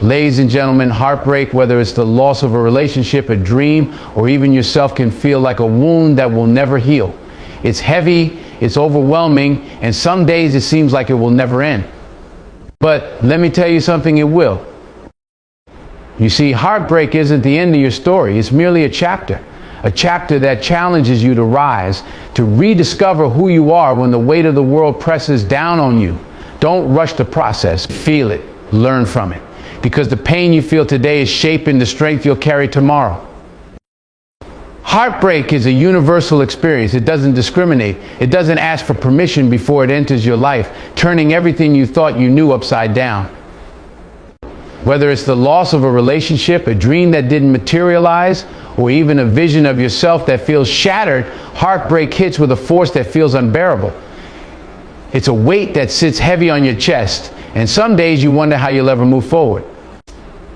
Ladies and gentlemen, heartbreak, whether it's the loss of a relationship, a dream, or even yourself, can feel like a wound that will never heal. It's heavy, it's overwhelming, and some days it seems like it will never end. But let me tell you something, it will. You see, heartbreak isn't the end of your story. It's merely a chapter that challenges you to rise, to rediscover who you are when the weight of the world presses down on you. Don't rush the process. Feel it. Learn from it. Because the pain you feel today is shaping the strength you'll carry tomorrow. Heartbreak is a universal experience. It doesn't discriminate. It doesn't ask for permission before it enters your life, turning everything you thought you knew upside down. Whether it's the loss of a relationship, a dream that didn't materialize, or even a vision of yourself that feels shattered, heartbreak hits with a force that feels unbearable. It's a weight that sits heavy on your chest, and some days you wonder how you'll ever move forward.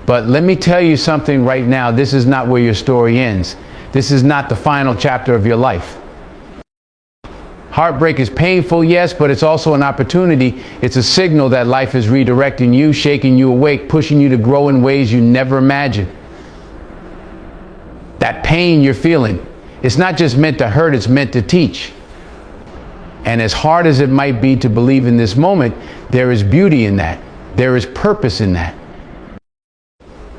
But let me tell you something right now, this is not where your story ends. This is not the final chapter of your life. Heartbreak is painful, yes, but it's also an opportunity. It's a signal that life is redirecting you, shaking you awake, pushing you to grow in ways you never imagined. That pain you're feeling, it's not just meant to hurt, it's meant to teach. And as hard as it might be to believe in this moment, there is beauty in that. There is purpose in that.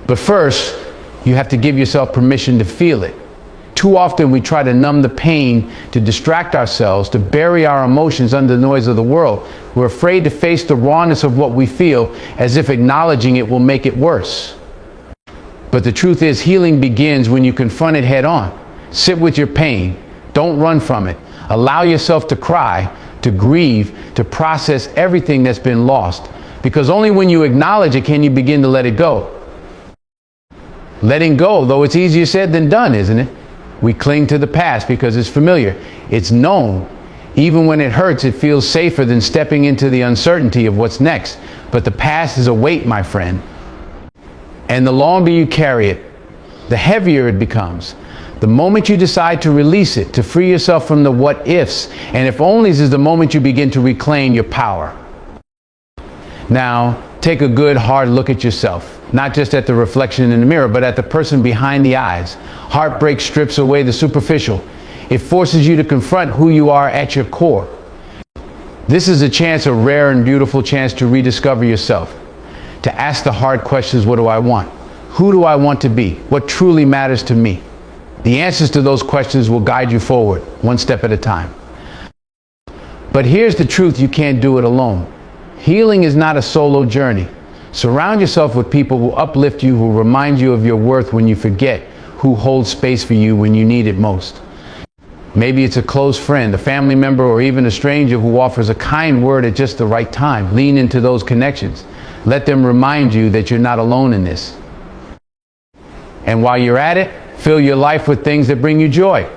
But first, you have to give yourself permission to feel it. Too often we try to numb the pain, to distract ourselves, to bury our emotions under the noise of the world. We're afraid to face the rawness of what we feel, as if acknowledging it will make it worse. But the truth is, healing begins when you confront it head on. Sit with your pain. Don't run from it. Allow yourself to cry, to grieve, to process everything that's been lost. Because only when you acknowledge it can you begin to let it go. Letting go, though it's easier said than done, isn't it? We cling to the past because it's familiar. It's known. Even when it hurts, it feels safer than stepping into the uncertainty of what's next. But the past is a weight, my friend. And the longer you carry it, the heavier it becomes. The moment you decide to release it, to free yourself from the what ifs and if onlys, is the moment you begin to reclaim your power. Now, take a good hard look at yourself. Not just at the reflection in the mirror, but at the person behind the eyes. Heartbreak strips away the superficial. It forces you to confront who you are at your core. This is a chance, a rare and beautiful chance to rediscover yourself. To ask the hard questions, what do I want? Who do I want to be? What truly matters to me? The answers to those questions will guide you forward, one step at a time. But here's the truth, you can't do it alone. Healing is not a solo journey. Surround yourself with people who uplift you, who remind you of your worth when you forget, who hold space for you when you need it most. Maybe it's a close friend, a family member, or even a stranger who offers a kind word at just the right time. Lean into those connections. Let them remind you that you're not alone in this. And while you're at it, fill your life with things that bring you joy.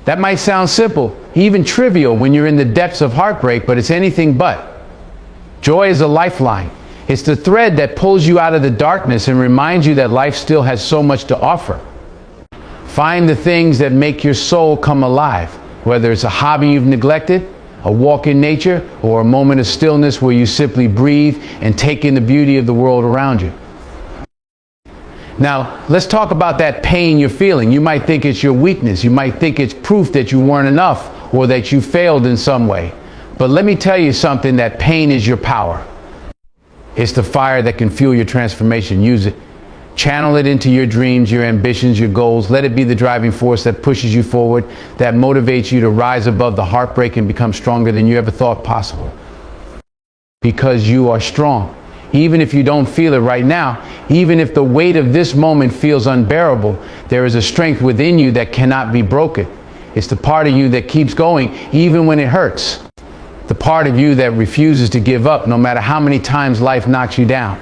That might sound simple, even trivial when you're in the depths of heartbreak, but it's anything but. Joy is a lifeline. It's the thread that pulls you out of the darkness and reminds you that life still has so much to offer. Find the things that make your soul come alive, whether it's a hobby you've neglected, a walk in nature, or a moment of stillness where you simply breathe and take in the beauty of the world around you. Now, let's talk about that pain you're feeling. You might think it's your weakness. You might think it's proof that you weren't enough or that you failed in some way. But let me tell you something, that pain is your power. It's the fire that can fuel your transformation. Use it. Channel it into your dreams, your ambitions, your goals. Let it be the driving force that pushes you forward, that motivates you to rise above the heartbreak and become stronger than you ever thought possible. Because you are strong. Even if you don't feel it right now, even if the weight of this moment feels unbearable, there is a strength within you that cannot be broken. It's the part of you that keeps going even when it hurts. The part of you that refuses to give up no matter how many times life knocks you down.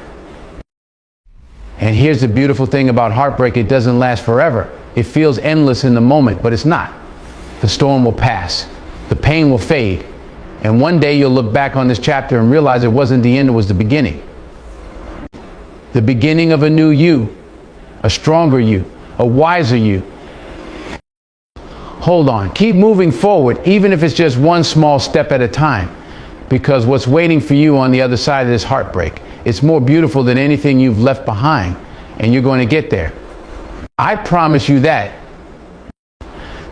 And here's the beautiful thing about heartbreak, it doesn't last forever. It feels endless in the moment, but it's not. The storm will pass. The pain will fade. And one day you'll look back on this chapter and realize it wasn't the end, it was the beginning. The beginning of a new you, a stronger you, a wiser you. Hold on, keep moving forward, even if it's just one small step at a time, because what's waiting for you on the other side of this heartbreak It's more beautiful than anything you've left behind, and you're going to get there. I promise you that.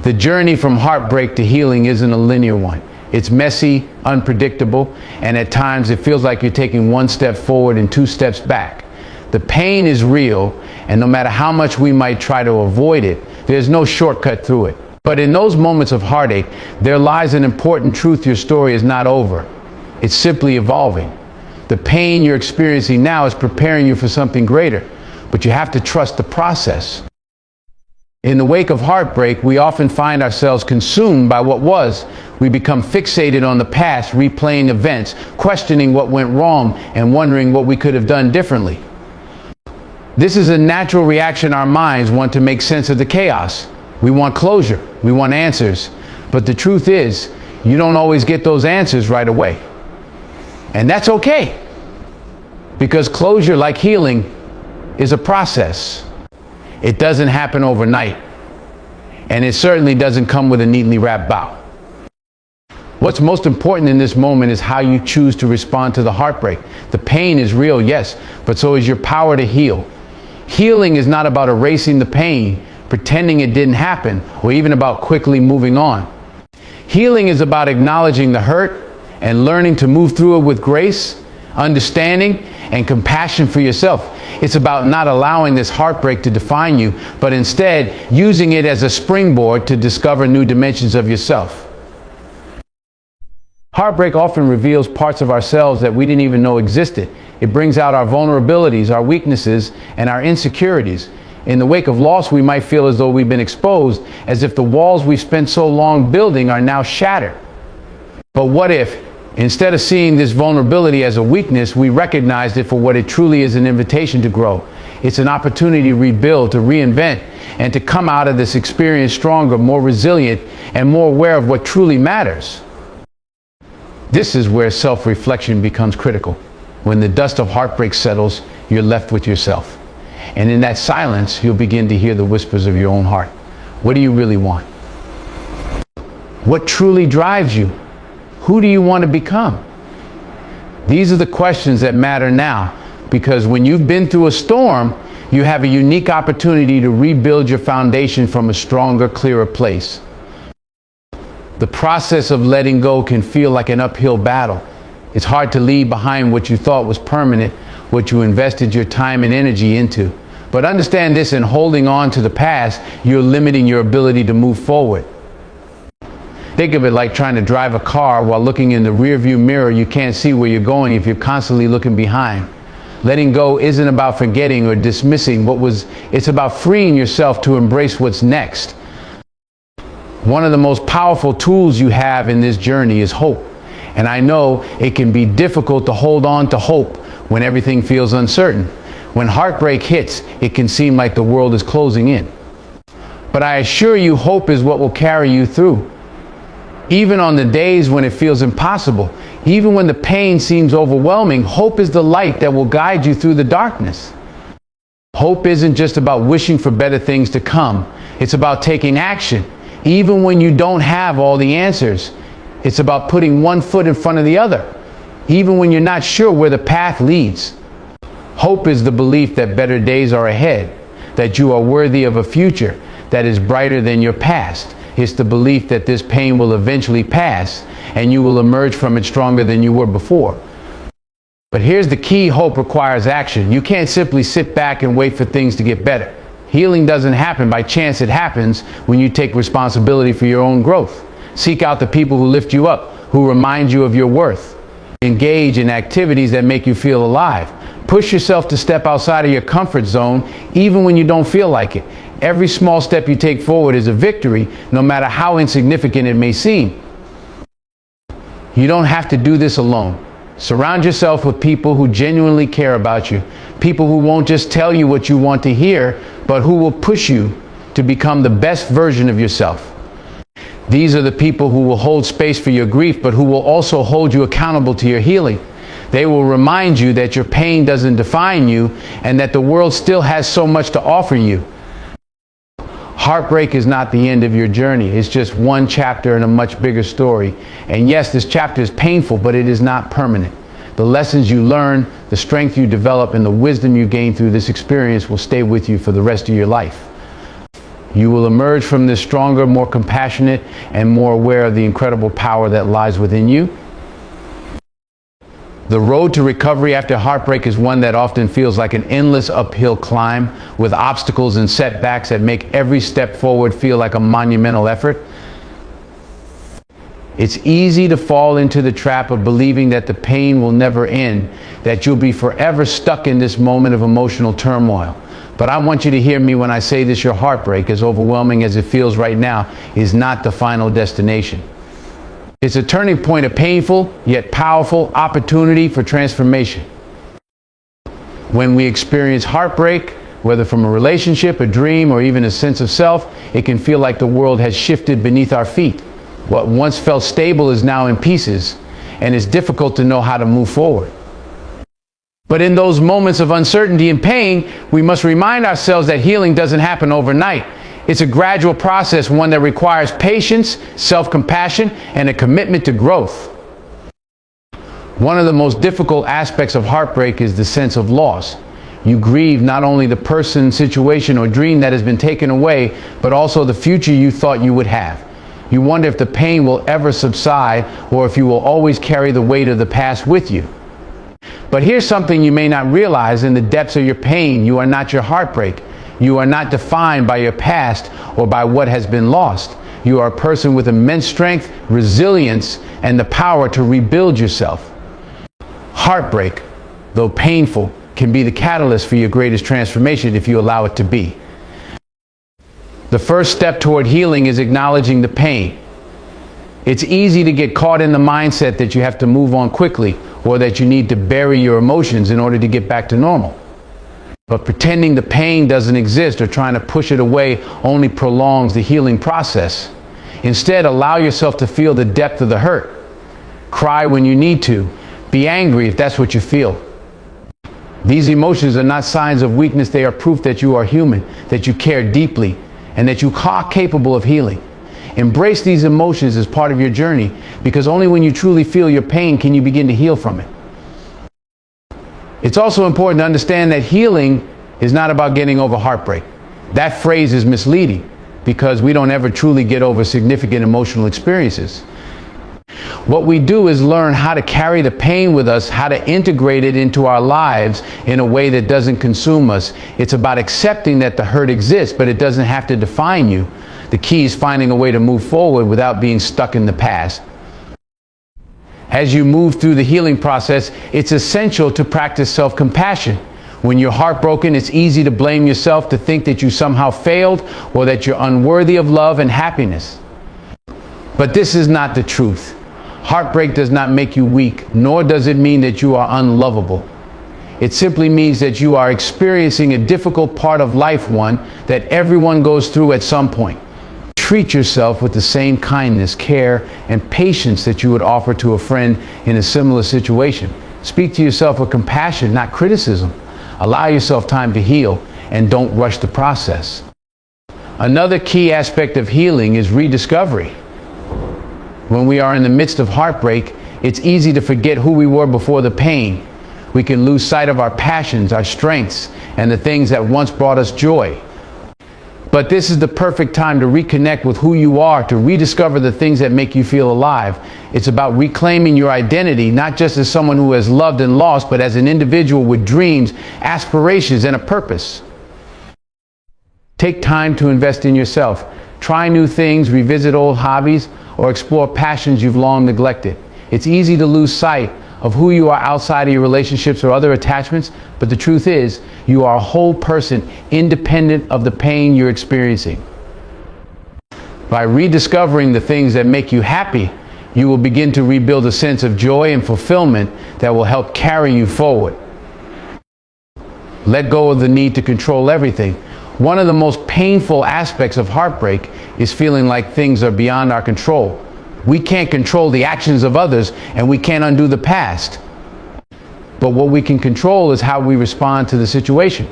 The journey from heartbreak to healing isn't a linear one. It's messy, unpredictable, and at times it feels like you're taking one step forward and two steps back. The pain is real, and no matter how much we might try to avoid it, there's no shortcut through it. But in those moments of heartache, there lies an important truth: your story is not over. It's simply evolving. The pain you're experiencing now is preparing you for something greater, but you have to trust the process. In the wake of heartbreak, we often find ourselves consumed by what was. We become fixated on the past, replaying events, questioning what went wrong, and wondering what we could have done differently. This is a natural reaction our minds want to make sense of the chaos. We want closure, we want answers, but the truth is, you don't always get those answers right away. And that's okay, because closure, like healing, is a process. It doesn't happen overnight, and it certainly doesn't come with a neatly wrapped bow. What's most important in this moment is how you choose to respond to the heartbreak. The pain is real, yes, but so is your power to heal. Healing is not about erasing the pain, pretending it didn't happen, or even about quickly moving on. Healing is about acknowledging the hurt and learning to move through it with grace, understanding, and compassion for yourself. It's about not allowing this heartbreak to define you, but instead using it as a springboard to discover new dimensions of yourself. Heartbreak often reveals parts of ourselves that we didn't even know existed. It brings out our vulnerabilities, our weaknesses, and our insecurities. In the wake of loss, we might feel as though we've been exposed, as if the walls we spent so long building are now shattered. But what if, instead of seeing this vulnerability as a weakness, we recognized it for what it truly is: an invitation to grow? It's an opportunity to rebuild, to reinvent, and to come out of this experience stronger, more resilient, and more aware of what truly matters. This is where self-reflection becomes critical. When the dust of heartbreak settles, you're left with yourself. And in that silence, you'll begin to hear the whispers of your own heart. What do you really want? What truly drives you? Who do you want to become? These are the questions that matter now, because when you've been through a storm, you have a unique opportunity to rebuild your foundation from a stronger, clearer place. The process of letting go can feel like an uphill battle. It's hard to leave behind what you thought was permanent, what you invested your time and energy into. But understand this: in holding on to the past, you're limiting your ability to move forward. Think of it like trying to drive a car while looking in the rearview mirror. You can't see where you're going if you're constantly looking behind. Letting go isn't about forgetting or dismissing what was. It's about freeing yourself to embrace what's next. One of the most powerful tools you have in this journey is hope. And I know it can be difficult to hold on to hope when everything feels uncertain. When heartbreak hits, it can seem like the world is closing in. But I assure you, hope is what will carry you through. Even on the days when it feels impossible, even when the pain seems overwhelming, hope is the light that will guide you through the darkness. Hope isn't just about wishing for better things to come. It's about taking action, even when you don't have all the answers. It's about putting one foot in front of the other, even when you're not sure where the path leads. Hope is the belief that better days are ahead, that you are worthy of a future that is brighter than your past. It's the belief that this pain will eventually pass and you will emerge from it stronger than you were before. But here's the key: hope requires action. You can't simply sit back and wait for things to get better. Healing doesn't happen by chance. It happens when you take responsibility for your own growth. Seek out the people who lift you up, who remind you of your worth. Engage in activities that make you feel alive. Push yourself to step outside of your comfort zone, even when you don't feel like it. Every small step you take forward is a victory, no matter how insignificant it may seem. You don't have to do this alone. Surround yourself with people who genuinely care about you. People who won't just tell you what you want to hear, but who will push you to become the best version of yourself. These are the people who will hold space for your grief, but who will also hold you accountable to your healing. They will remind you that your pain doesn't define you and that the world still has so much to offer you. Heartbreak is not the end of your journey. It's just one chapter in a much bigger story. And yes, this chapter is painful, but it is not permanent. The lessons you learn, the strength you develop, and the wisdom you gain through this experience will stay with you for the rest of your life. You will emerge from this stronger, more compassionate, and more aware of the incredible power that lies within you. The road to recovery after heartbreak is one that often feels like an endless uphill climb, with obstacles and setbacks that make every step forward feel like a monumental effort. It's easy to fall into the trap of believing that the pain will never end, that you'll be forever stuck in this moment of emotional turmoil. But I want you to hear me when I say this: your heartbreak, as overwhelming as it feels right now, is not the final destination. It's a turning point, a painful yet powerful opportunity for transformation. When we experience heartbreak, whether from a relationship, a dream, or even a sense of self, it can feel like the world has shifted beneath our feet. What once felt stable is now in pieces, and it's difficult to know how to move forward. But in those moments of uncertainty and pain, we must remind ourselves that healing doesn't happen overnight. It's a gradual process, one that requires patience, self-compassion, and a commitment to growth. One of the most difficult aspects of heartbreak is the sense of loss. You grieve not only the person, situation, or dream that has been taken away, but also the future you thought you would have. You wonder if the pain will ever subside, or if you will always carry the weight of the past with you. But here's something you may not realize: in the depths of your pain, you are not your heartbreak. You are not defined by your past or by what has been lost. You are a person with immense strength, resilience, and the power to rebuild yourself. Heartbreak, though painful, can be the catalyst for your greatest transformation if you allow it to be. The first step toward healing is acknowledging the pain. It's easy to get caught in the mindset that you have to move on quickly, or that you need to bury your emotions in order to get back to normal. But pretending the pain doesn't exist or trying to push it away only prolongs the healing process. Instead, allow yourself to feel the depth of the hurt. Cry when you need to. Be angry if that's what you feel. These emotions are not signs of weakness. They are proof that you are human, that you care deeply, and that you are capable of healing. Embrace these emotions as part of your journey, because only when you truly feel your pain can you begin to heal from it. It's also important to understand that healing is not about getting over heartbreak. That phrase is misleading, because we don't ever truly get over significant emotional experiences. What we do is learn how to carry the pain with us, how to integrate it into our lives in a way that doesn't consume us. It's about accepting that the hurt exists, but it doesn't have to define you. The key is finding a way to move forward without being stuck in the past. As you move through the healing process, it's essential to practice self-compassion. When you're heartbroken, it's easy to blame yourself, to think that you somehow failed or that you're unworthy of love and happiness. But this is not the truth. Heartbreak does not make you weak, nor does it mean that you are unlovable. It simply means that you are experiencing a difficult part of life, one that everyone goes through at some point. Treat yourself with the same kindness, care, and patience that you would offer to a friend in a similar situation. Speak to yourself with compassion, not criticism. Allow yourself time to heal, and don't rush the process. Another key aspect of healing is rediscovery. When we are in the midst of heartbreak, it's easy to forget who we were before the pain. We can lose sight of our passions, our strengths, and the things that once brought us joy. But this is the perfect time to reconnect with who you are, to rediscover the things that make you feel alive. It's about reclaiming your identity, not just as someone who has loved and lost, but as an individual with dreams, aspirations, and a purpose. Take time to invest in yourself. Try new things, revisit old hobbies, or explore passions you've long neglected. It's easy to lose sight of who you are outside of your relationships or other attachments, but the truth is, you are a whole person, independent of the pain you're experiencing. By rediscovering the things that make you happy, you will begin to rebuild a sense of joy and fulfillment that will help carry you forward. Let go of the need to control everything. One of the most painful aspects of heartbreak is feeling like things are beyond our control. We can't control the actions of others, and we can't undo the past. But what we can control is how we respond to the situation.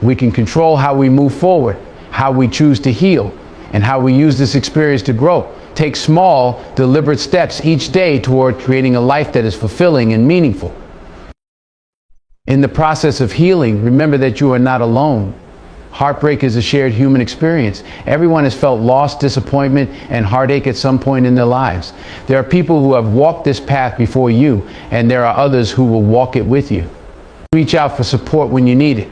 We can control how we move forward, how we choose to heal, and how we use this experience to grow. Take small, deliberate steps each day toward creating a life that is fulfilling and meaningful. In the process of healing, remember that you are not alone. Heartbreak is a shared human experience. Everyone has felt loss, disappointment, and heartache at some point in their lives. There are people who have walked this path before you, and there are others who will walk it with you. Reach out for support when you need it.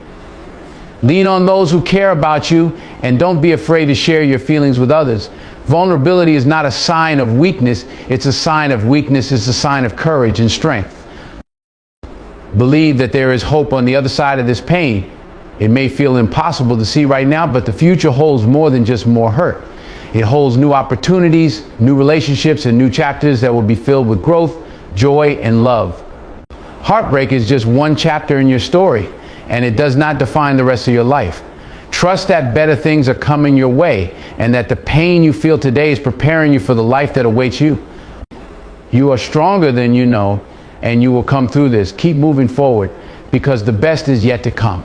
Lean on those who care about you, and don't be afraid to share your feelings with others. Vulnerability is not a sign of weakness. It's a sign of weakness. It's a sign of courage and strength. Believe that there is hope on the other side of this pain. It may feel impossible to see right now, but the future holds more than just more hurt. It holds new opportunities, new relationships, and new chapters that will be filled with growth, joy, and love. Heartbreak is just one chapter in your story, and it does not define the rest of your life. Trust that better things are coming your way, and that the pain you feel today is preparing you for the life that awaits you. You are stronger than you know, and you will come through this. Keep moving forward, because the best is yet to come.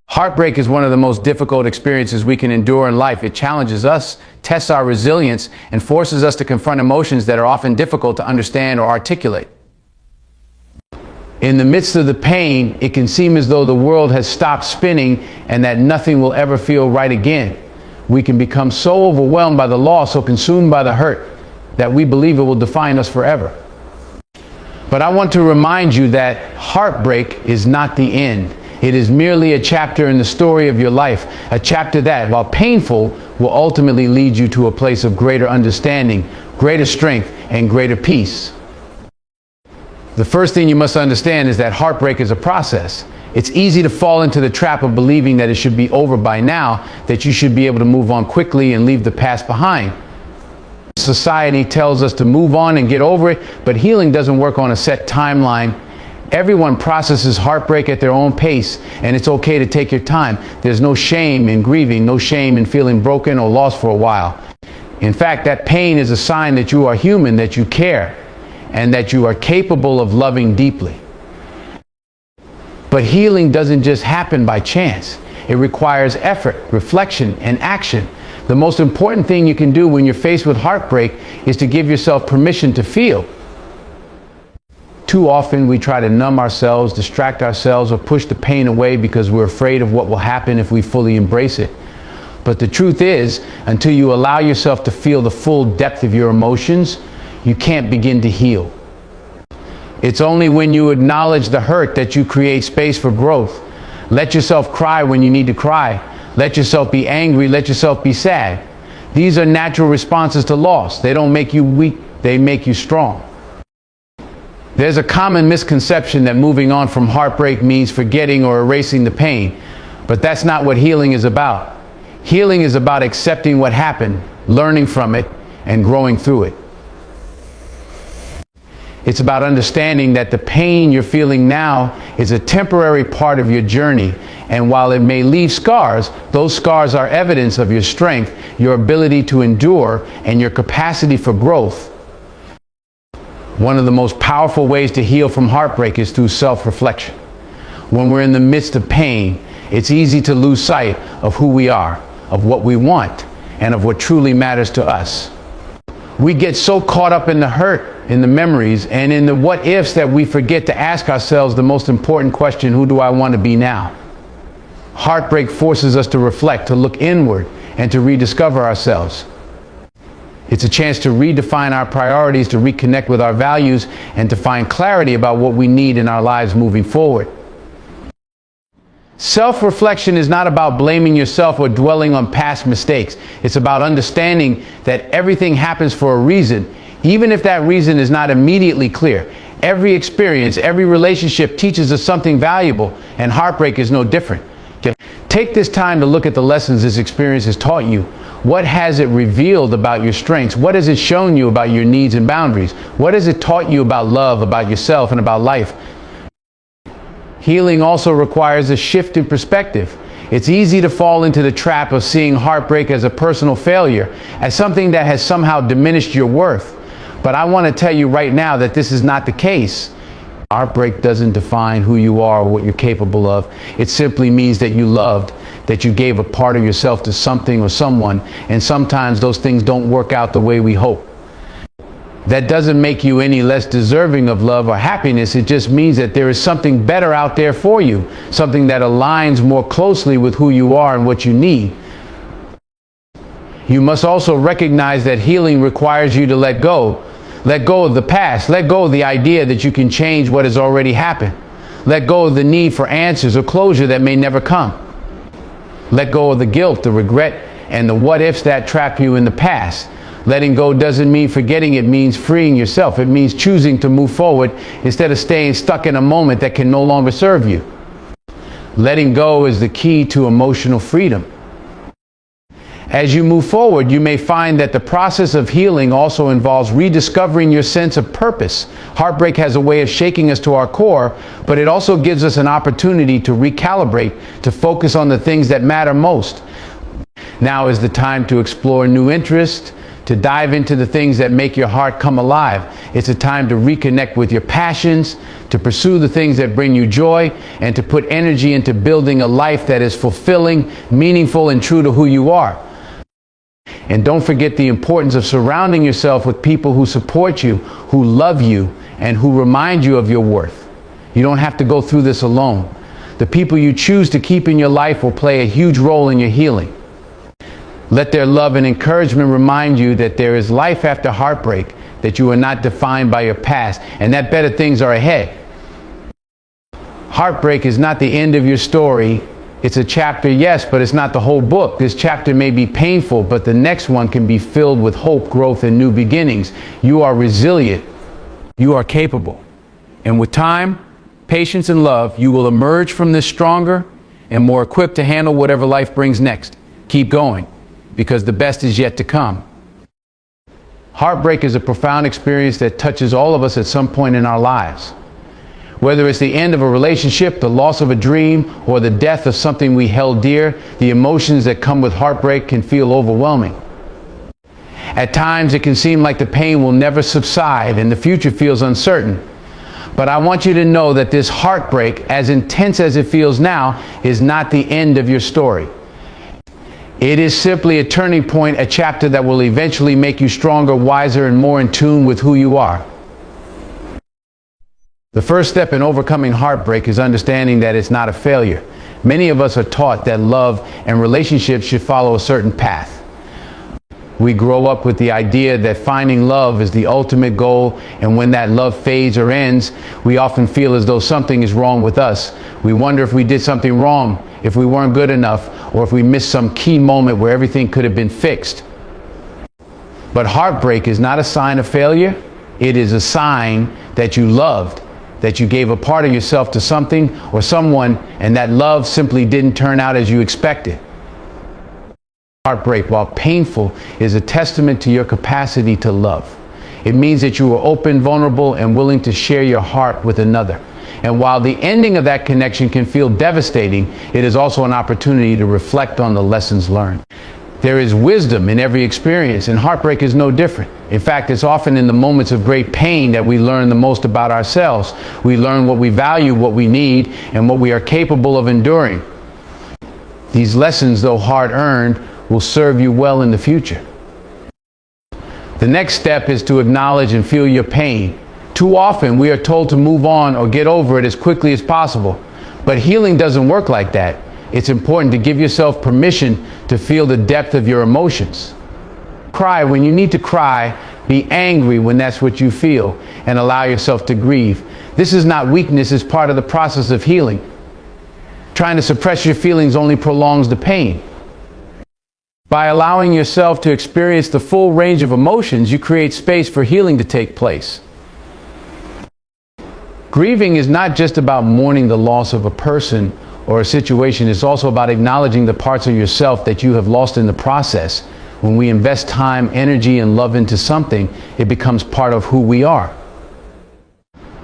Heartbreak is one of the most difficult experiences we can endure in life. It challenges us, tests our resilience, and forces us to confront emotions that are often difficult to understand or articulate. In the midst of the pain, it can seem as though the world has stopped spinning and that nothing will ever feel right again. We can become so overwhelmed by the loss, so consumed by the hurt, that we believe it will define us forever. But I want to remind you that heartbreak is not the end. It is merely a chapter in the story of your life, a chapter that, while painful, will ultimately lead you to a place of greater understanding, greater strength, and greater peace. The first thing you must understand is that heartbreak is a process. It's easy to fall into the trap of believing that it should be over by now, that you should be able to move on quickly and leave the past behind. Society tells us to move on and get over it, but healing doesn't work on a set timeline. Everyone processes heartbreak at their own pace, and it's okay to take your time. There's no shame in grieving, no shame in feeling broken or lost for a while. In fact, that pain is a sign that you are human, that you care, and that you are capable of loving deeply. But healing doesn't just happen by chance. It requires effort, reflection, and action. The most important thing you can do when you're faced with heartbreak is to give yourself permission to feel. Too often we try to numb ourselves, distract ourselves, or push the pain away because we're afraid of what will happen if we fully embrace it. But the truth is, until you allow yourself to feel the full depth of your emotions, you can't begin to heal. It's only when you acknowledge the hurt that you create space for growth. Let yourself cry when you need to cry. Let yourself be angry. Let yourself be sad. These are natural responses to loss. They don't make you weak. They make you strong. There's a common misconception that moving on from heartbreak means forgetting or erasing the pain. But that's not what healing is about. Healing is about accepting what happened, learning from it, and growing through it. It's about understanding that the pain you're feeling now is a temporary part of your journey. And while it may leave scars, those scars are evidence of your strength, your ability to endure, and your capacity for growth. One of the most powerful ways to heal from heartbreak is through self-reflection. When we're in the midst of pain, it's easy to lose sight of who we are, of what we want, and of what truly matters to us. We get so caught up in the hurt, in the memories, and in the what ifs that we forget to ask ourselves the most important question: who do I want to be now? Heartbreak forces us to reflect, to look inward, and to rediscover ourselves. It's a chance to redefine our priorities, to reconnect with our values, and to find clarity about what we need in our lives moving forward. Self-reflection is not about blaming yourself or dwelling on past mistakes. It's about understanding that everything happens for a reason, even if that reason is not immediately clear. Every experience, every relationship teaches us something valuable, and heartbreak is no different. Take this time to look at the lessons this experience has taught you. What has it revealed about your strengths? What has it shown you about your needs and boundaries? What has it taught you about love, about yourself, and about life? Healing also requires a shift in perspective. It's easy to fall into the trap of seeing heartbreak as a personal failure, as something that has somehow diminished your worth. But I want to tell you right now that this is not the case. Heartbreak doesn't define who you are or what you're capable of. It simply means that you loved, that you gave a part of yourself to something or someone, and sometimes those things don't work out the way we hope. That doesn't make you any less deserving of love or happiness. It just means that there is something better out there for you, something that aligns more closely with who you are and what you need. You must also recognize that healing requires you to let go. Let go of the past. Let go of the idea that you can change what has already happened. Let go of the need for answers or closure that may never come. Let go of the guilt, the regret, and the what ifs that trap you in the past. Letting go doesn't mean forgetting, it means freeing yourself. It means choosing to move forward instead of staying stuck in a moment that can no longer serve you. Letting go is the key to emotional freedom. As you move forward, you may find that the process of healing also involves rediscovering your sense of purpose. Heartbreak has a way of shaking us to our core, but it also gives us an opportunity to recalibrate, to focus on the things that matter most. Now is the time to explore new interests, to dive into the things that make your heart come alive. It's a time to reconnect with your passions, to pursue the things that bring you joy, and to put energy into building a life that is fulfilling, meaningful, and true to who you are. And don't forget the importance of surrounding yourself with people who support you, who love you, and who remind you of your worth. You don't have to go through this alone. The people you choose to keep in your life will play a huge role in your healing. Let their love and encouragement remind you that there is life after heartbreak, that you are not defined by your past, and that better things are ahead. Heartbreak is not the end of your story. It's a chapter, yes, but it's not the whole book. This chapter may be painful, but the next one can be filled with hope, growth, and new beginnings. You are resilient. You are capable. And with time, patience, and love, you will emerge from this stronger and more equipped to handle whatever life brings next. Keep going, because the best is yet to come. Heartbreak is a profound experience that touches all of us at some point in our lives. Whether it's the end of a relationship, the loss of a dream, or the death of something we held dear, the emotions that come with heartbreak can feel overwhelming. At times, it can seem like the pain will never subside and the future feels uncertain. But I want you to know that this heartbreak, as intense as it feels now, is not the end of your story. It is simply a turning point, a chapter that will eventually make you stronger, wiser, and more in tune with who you are. The first step in overcoming heartbreak is understanding that it's not a failure. Many of us are taught that love and relationships should follow a certain path. We grow up with the idea that finding love is the ultimate goal, and when that love fades or ends, we often feel as though something is wrong with us. We wonder if we did something wrong, if we weren't good enough, or if we missed some key moment where everything could have been fixed. But heartbreak is not a sign of failure. It is a sign that you loved, that you gave a part of yourself to something or someone, and that love simply didn't turn out as you expected. Heartbreak, while painful, is a testament to your capacity to love. It means that you are open, vulnerable, and willing to share your heart with another. And while the ending of that connection can feel devastating, it is also an opportunity to reflect on the lessons learned. There is wisdom in every experience, and heartbreak is no different. In fact, it's often in the moments of great pain that we learn the most about ourselves. We learn what we value, what we need, and what we are capable of enduring. These lessons, though hard-earned, will serve you well in the future. The next step is to acknowledge and feel your pain. Too often, we are told to move on or get over it as quickly as possible. But healing doesn't work like that. It's important to give yourself permission to feel the depth of your emotions. Cry when you need to cry. Be angry when that's what you feel, and allow yourself to grieve. This is not weakness, it's part of the process of healing. Trying to suppress your feelings only prolongs the pain. By allowing yourself to experience the full range of emotions, you create space for healing to take place. Grieving is not just about mourning the loss of a person or a situation. It's also about acknowledging the parts of yourself that you have lost in the process. When we invest time, energy, and love into something, it becomes part of who we are.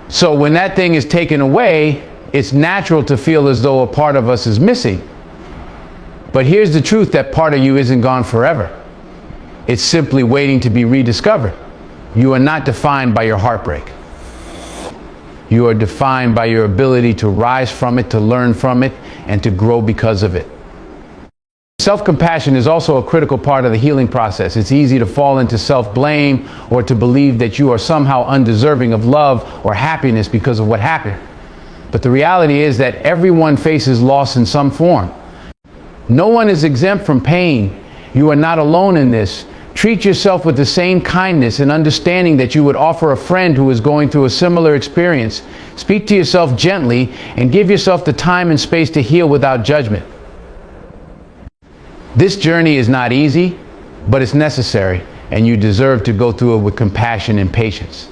So when that thing is taken away, it's natural to feel as though a part of us is missing. But here's the truth: that part of you isn't gone forever. It's simply waiting to be rediscovered. You are not defined by your heartbreak. You are defined by your ability to rise from it, to learn from it, and to grow because of it. Self-compassion is also a critical part of the healing process. It's easy to fall into self-blame or to believe that you are somehow undeserving of love or happiness because of what happened. But the reality is that everyone faces loss in some form. No one is exempt from pain. You are not alone in this. Treat yourself with the same kindness and understanding that you would offer a friend who is going through a similar experience. Speak to yourself gently and give yourself the time and space to heal without judgment. This journey is not easy, but it's necessary, and you deserve to go through it with compassion and patience.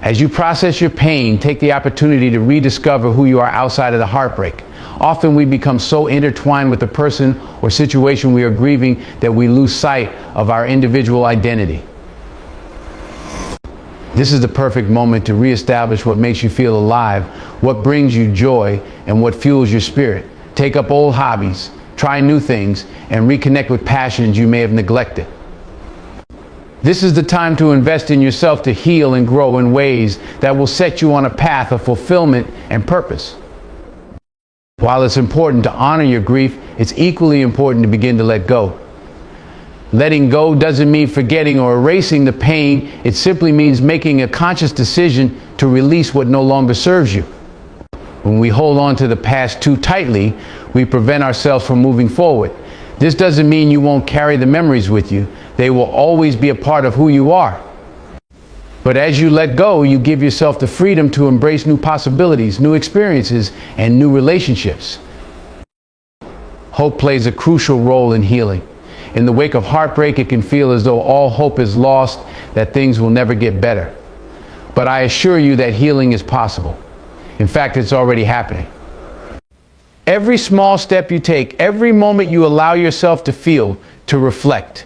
As you process your pain, take the opportunity to rediscover who you are outside of the heartbreak. Often we become so intertwined with the person or situation we are grieving that we lose sight of our individual identity. This is the perfect moment to reestablish what makes you feel alive, what brings you joy, and what fuels your spirit. Take up old hobbies, try new things, and reconnect with passions you may have neglected. This is the time to invest in yourself to heal and grow in ways that will set you on a path of fulfillment and purpose. While it's important to honor your grief, it's equally important to begin to let go. Letting go doesn't mean forgetting or erasing the pain. It simply means making a conscious decision to release what no longer serves you. When we hold on to the past too tightly, we prevent ourselves from moving forward. This doesn't mean you won't carry the memories with you. They will always be a part of who you are. But as you let go, you give yourself the freedom to embrace new possibilities, new experiences, and new relationships. Hope plays a crucial role in healing. In the wake of heartbreak, it can feel as though all hope is lost, that things will never get better. But I assure you that healing is possible. In fact, it's already happening. Every small step you take, every moment you allow yourself to feel, to reflect,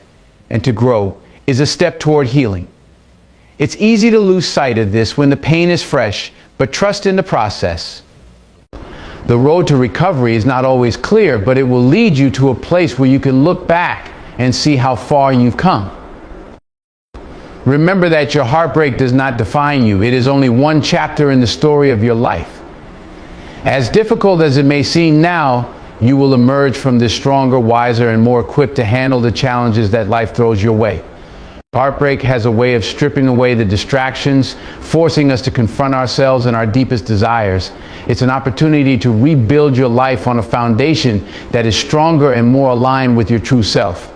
and to grow is a step toward healing. It's easy to lose sight of this when the pain is fresh, but trust in the process. The road to recovery is not always clear, but it will lead you to a place where you can look back and see how far you've come. Remember that your heartbreak does not define you. It is only one chapter in the story of your life. As difficult as it may seem now, you will emerge from this stronger, wiser, and more equipped to handle the challenges that life throws your way. Heartbreak has a way of stripping away the distractions, forcing us to confront ourselves and our deepest desires. It's an opportunity to rebuild your life on a foundation that is stronger and more aligned with your true self.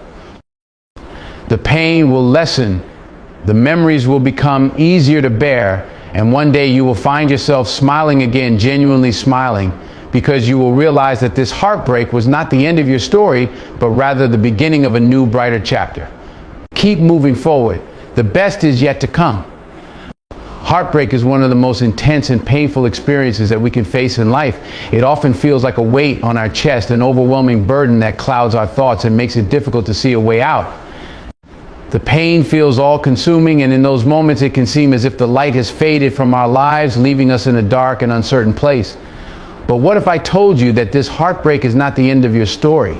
The pain will lessen, the memories will become easier to bear, and one day you will find yourself smiling again, genuinely smiling, because you will realize that this heartbreak was not the end of your story, but rather the beginning of a new, brighter chapter. Keep moving forward. The best is yet to come. Heartbreak is one of the most intense and painful experiences that we can face in life. It often feels like a weight on our chest, an overwhelming burden that clouds our thoughts and makes it difficult to see a way out. The pain feels all-consuming, and in those moments it can seem as if the light has faded from our lives, leaving us in a dark and uncertain place. But what if I told you that this heartbreak is not the end of your story?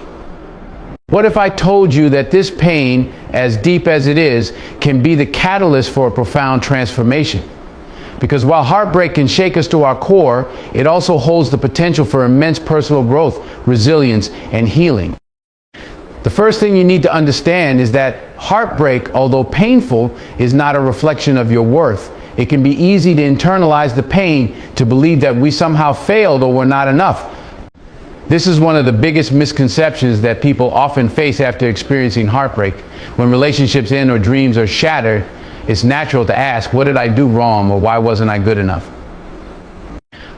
What if I told you that this pain, as deep as it is, can be the catalyst for a profound transformation? Because while heartbreak can shake us to our core, it also holds the potential for immense personal growth, resilience, and healing. The first thing you need to understand is that heartbreak, although painful, is not a reflection of your worth. It can be easy to internalize the pain, to believe that we somehow failed or were not enough. This is one of the biggest misconceptions that people often face after experiencing heartbreak. When relationships end or dreams are shattered, it's natural to ask, what did I do wrong, or why wasn't I good enough?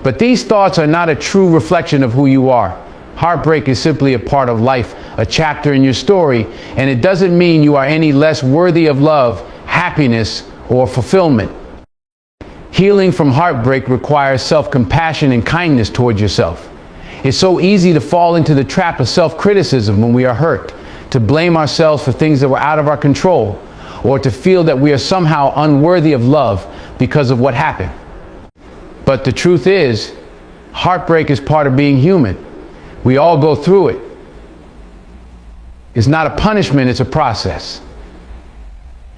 But these thoughts are not a true reflection of who you are. Heartbreak is simply a part of life, a chapter in your story, and it doesn't mean you are any less worthy of love, happiness, or fulfillment. Healing from heartbreak requires self-compassion and kindness towards yourself. It's so easy to fall into the trap of self-criticism when we are hurt, to blame ourselves for things that were out of our control, or to feel that we are somehow unworthy of love because of what happened. But the truth is, heartbreak is part of being human. We all go through it. It's not a punishment, it's a process.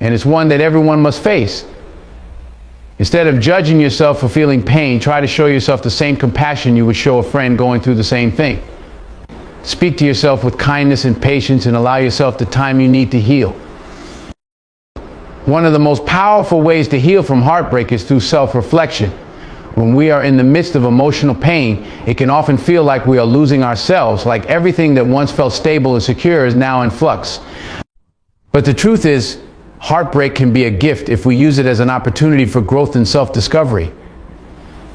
And it's one that everyone must face. Instead of judging yourself for feeling pain, try to show yourself the same compassion you would show a friend going through the same thing. Speak to yourself with kindness and patience and allow yourself the time you need to heal. One of the most powerful ways to heal from heartbreak is through self-reflection. When we are in the midst of emotional pain, it can often feel like we are losing ourselves, like everything that once felt stable and secure is now in flux. But the truth is, heartbreak can be a gift if we use it as an opportunity for growth and self-discovery.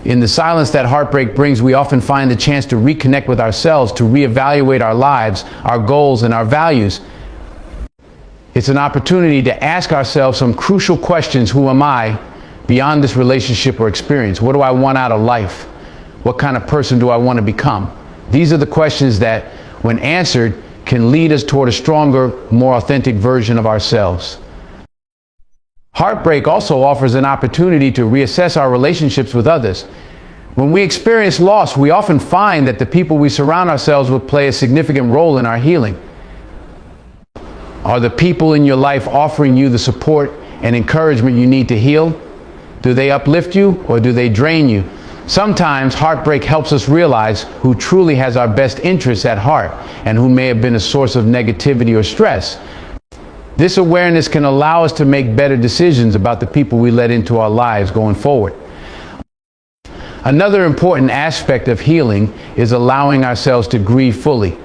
In the silence that heartbreak brings, we often find the chance to reconnect with ourselves, to reevaluate our lives, our goals, and our values. It's an opportunity to ask ourselves some crucial questions. Who am I beyond this relationship or experience? What do I want out of life? What kind of person do I want to become? These are the questions that, when answered, can lead us toward a stronger, more authentic version of ourselves. Heartbreak also offers an opportunity to reassess our relationships with others. When we experience loss, we often find that the people we surround ourselves with play a significant role in our healing. Are the people in your life offering you the support and encouragement you need to heal? Do they uplift you or do they drain you? Sometimes heartbreak helps us realize who truly has our best interests at heart and who may have been a source of negativity or stress. This awareness can allow us to make better decisions about the people we let into our lives going forward. Another important aspect of healing is allowing ourselves to grieve fully.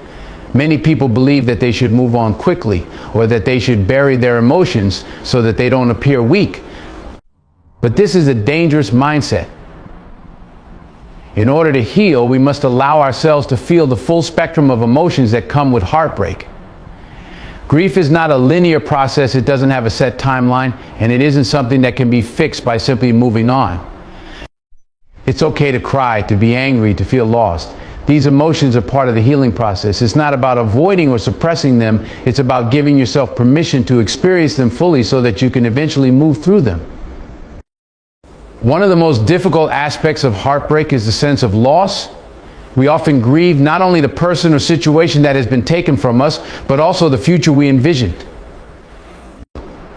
Many people believe that they should move on quickly or that they should bury their emotions so that they don't appear weak. But this is a dangerous mindset. In order to heal, we must allow ourselves to feel the full spectrum of emotions that come with heartbreak. Grief is not a linear process. It doesn't have a set timeline, and it isn't something that can be fixed by simply moving on. It's okay to cry, to be angry, to feel lost. These emotions are part of the healing process. It's not about avoiding or suppressing them. It's about giving yourself permission to experience them fully so that you can eventually move through them. One of the most difficult aspects of heartbreak is the sense of loss. We often grieve not only the person or situation that has been taken from us, but also the future we envisioned.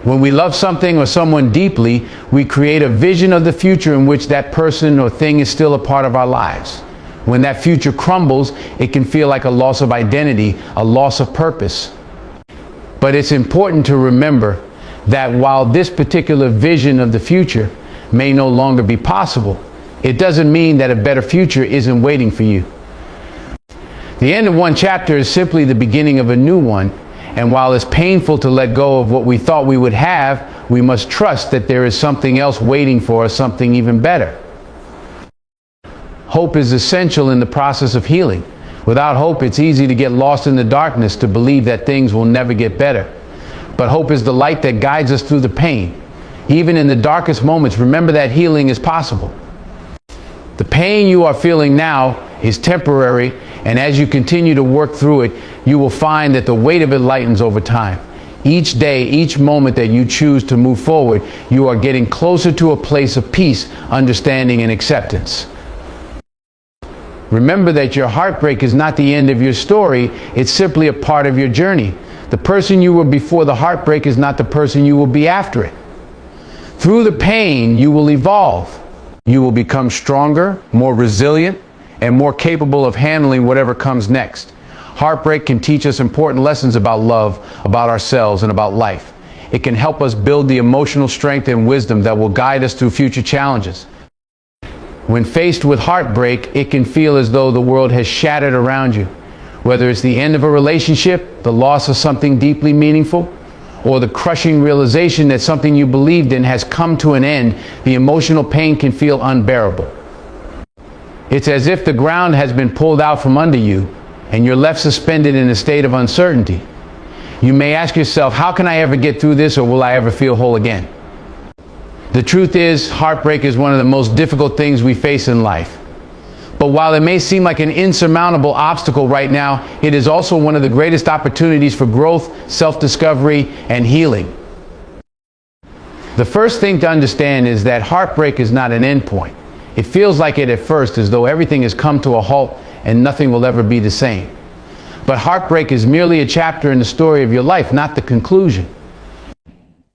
When we love something or someone deeply, we create a vision of the future in which that person or thing is still a part of our lives. When that future crumbles, it can feel like a loss of identity, a loss of purpose. But it's important to remember that while this particular vision of the future may no longer be possible, it doesn't mean that a better future isn't waiting for you. The end of one chapter is simply the beginning of a new one, and while it's painful to let go of what we thought we would have, we must trust that there is something else waiting for us, something even better. Hope is essential in the process of healing. Without hope, it's easy to get lost in the darkness, to believe that things will never get better. But hope is the light that guides us through the pain. Even in the darkest moments, remember that healing is possible. The pain you are feeling now is temporary, and as you continue to work through it, you will find that the weight of it lightens over time. Each day, each moment that you choose to move forward, you are getting closer to a place of peace, understanding, and acceptance. Remember that your heartbreak is not the end of your story, it's simply a part of your journey. The person you were before the heartbreak is not the person you will be after it. Through the pain, you will evolve. You will become stronger, more resilient, and more capable of handling whatever comes next. Heartbreak can teach us important lessons about love, about ourselves, and about life. It can help us build the emotional strength and wisdom that will guide us through future challenges. When faced with heartbreak, it can feel as though the world has shattered around you. Whether it's the end of a relationship, the loss of something deeply meaningful, or the crushing realization that something you believed in has come to an end, the emotional pain can feel unbearable. It's as if the ground has been pulled out from under you, and you're left suspended in a state of uncertainty. You may ask yourself, how can I ever get through this, or will I ever feel whole again? The truth is, heartbreak is one of the most difficult things we face in life. But while it may seem like an insurmountable obstacle right now, it is also one of the greatest opportunities for growth, self-discovery, and healing. The first thing to understand is that heartbreak is not an endpoint. It feels like it at first, as though everything has come to a halt and nothing will ever be the same. But heartbreak is merely a chapter in the story of your life, not the conclusion.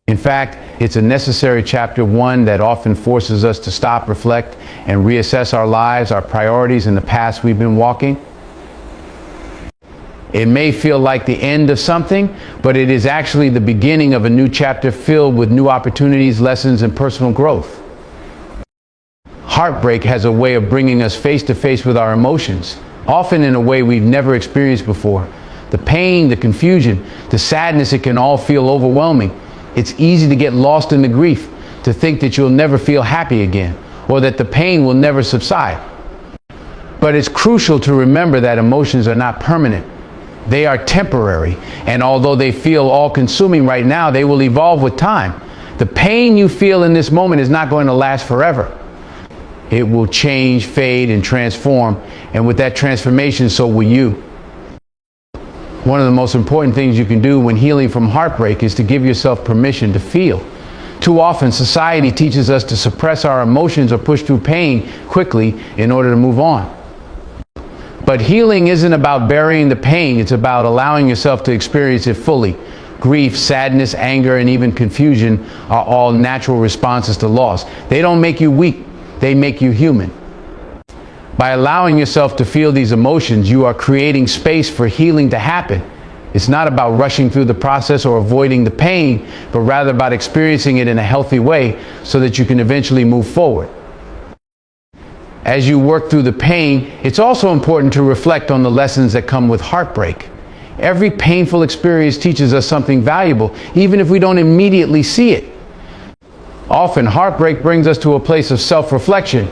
In fact, it's a necessary chapter, one that often forces us to stop, reflect, and reassess our lives, our priorities, and the paths we've been walking. It may feel like the end of something, but it is actually the beginning of a new chapter filled with new opportunities, lessons, and personal growth. Heartbreak has a way of bringing us face to face with our emotions, often in a way we've never experienced before. The pain, the confusion, the sadness, it can all feel overwhelming. It's easy to get lost in the grief, to think that you'll never feel happy again, or that the pain will never subside. But it's crucial to remember that emotions are not permanent. They are temporary, and although they feel all-consuming right now, they will evolve with time. The pain you feel in this moment is not going to last forever. It will change, fade, and transform, and with that transformation, so will you. One of the most important things you can do when healing from heartbreak is to give yourself permission to feel. Too often, society teaches us to suppress our emotions or push through pain quickly in order to move on. But healing isn't about burying the pain, it's about allowing yourself to experience it fully. Grief, sadness, anger, and even confusion are all natural responses to loss. They don't make you weak, they make you human. By allowing yourself to feel these emotions, you are creating space for healing to happen. It's not about rushing through the process or avoiding the pain, but rather about experiencing it in a healthy way so that you can eventually move forward. As you work through the pain, it's also important to reflect on the lessons that come with heartbreak. Every painful experience teaches us something valuable, even if we don't immediately see it. Often, heartbreak brings us to a place of self-reflection,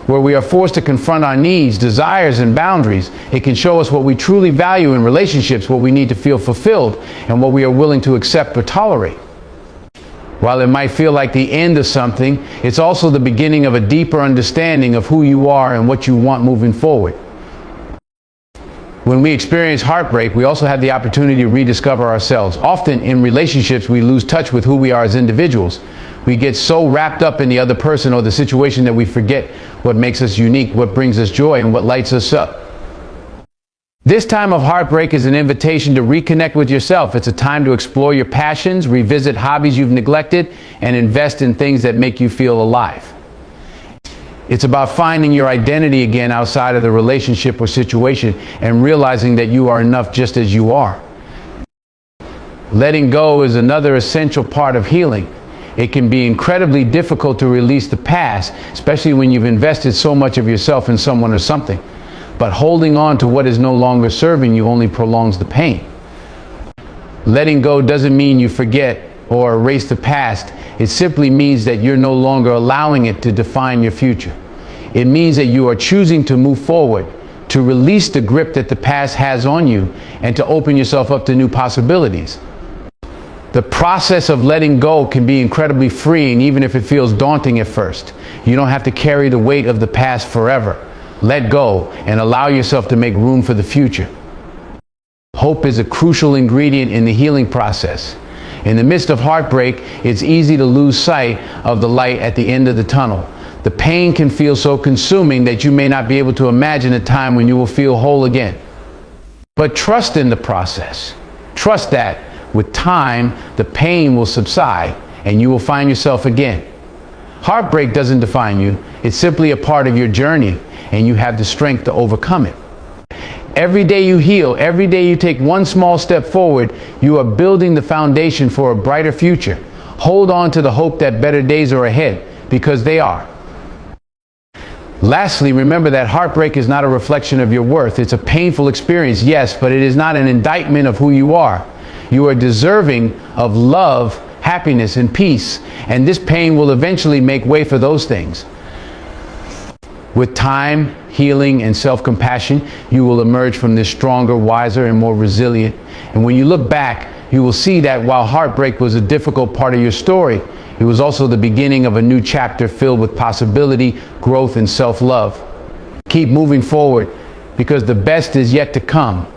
where we are forced to confront our needs, desires, and boundaries. It can show us what we truly value in relationships, what we need to feel fulfilled, and what we are willing to accept or tolerate. While it might feel like the end of something, it's also the beginning of a deeper understanding of who you are and what you want moving forward. When we experience heartbreak, we also have the opportunity to rediscover ourselves. Often in relationships, we lose touch with who we are as individuals. We get so wrapped up in the other person or the situation that we forget what makes us unique, what brings us joy, and what lights us up. This time of heartbreak is an invitation to reconnect with yourself. It's a time to explore your passions, revisit hobbies you've neglected, and invest in things that make you feel alive. It's about finding your identity again outside of the relationship or situation and realizing that you are enough just as you are. Letting go is another essential part of healing. It can be incredibly difficult to release the past, especially when you've invested so much of yourself in someone or something. But holding on to what is no longer serving you only prolongs the pain. Letting go doesn't mean you forget or erase the past. It simply means that you're no longer allowing it to define your future. It means that you are choosing to move forward, to release the grip that the past has on you, and to open yourself up to new possibilities. The process of letting go can be incredibly freeing, even if it feels daunting at first. You don't have to carry the weight of the past forever. Let go and allow yourself to make room for the future. Hope is a crucial ingredient in the healing process. In the midst of heartbreak, it's easy to lose sight of the light at the end of the tunnel. The pain can feel so consuming that you may not be able to imagine a time when you will feel whole again. But trust in the process. Trust that with time, the pain will subside and you will find yourself again. Heartbreak doesn't define you. It's simply a part of your journey, and you have the strength to overcome it. Every day you heal, every day you take one small step forward, you are building the foundation for a brighter future. Hold on to the hope that better days are ahead, because they are. Lastly, remember that heartbreak is not a reflection of your worth. It's a painful experience, yes, but it is not an indictment of who you are. You are deserving of love, happiness, and peace, and this pain will eventually make way for those things. With time, healing, and self-compassion, you will emerge from this stronger, wiser, and more resilient. And when you look back, you will see that while heartbreak was a difficult part of your story, it was also the beginning of a new chapter filled with possibility, growth, and self-love. Keep moving forward, because the best is yet to come.